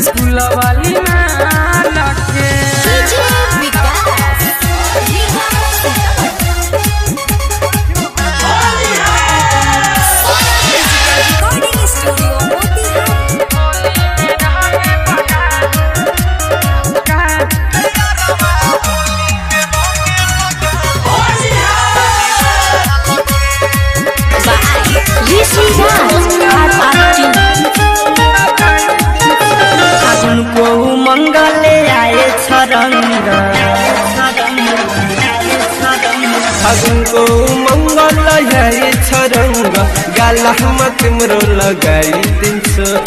school वाली मंगले आए छरंग फागुन को मंगल आए छरंग गाला तिम्रो लगाई दिन्छु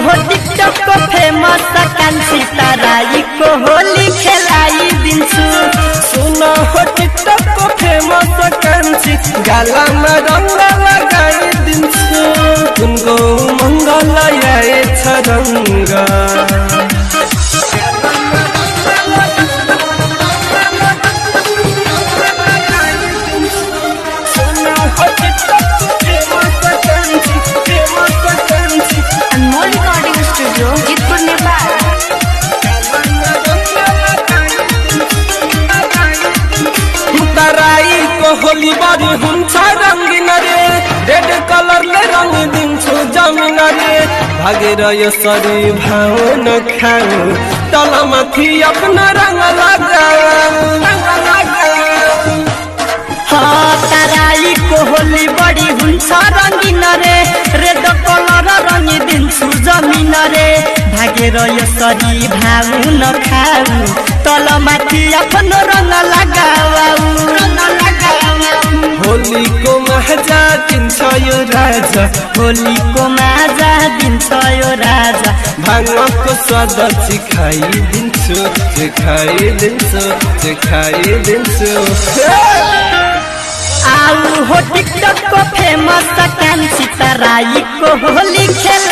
हो टिकटक को फेमस कान्छी तराई को होली खेलाई दिन्छु सुन हो टिकटक को फेमस कान्छी गाला में रंग लगाई दिन्छु उनको मंगल आए छरंग होली बारी हुन्छ रंगीन रे रेड कलर ले रंग दिन्छु जमिन रे भागेर यसरी भाउ नखाऊ तलमाथि आफ्नो रंग लगाऊ तराई को होली बड़ी हुन्छ रंगीन रे रेड कलर रंग दिन्छु जमिन रे भागेर यसरी भाउ नखाऊ तलमाथि आफ्नो रंग लगाऊ होली को मजा दिन्छ यो राजा होली को मजा दिन्छ यो राजा भाङको स्वाद चिखाइदिन्छु आउ हो टिकटक को फेमस कान्छी तराई को होली खेल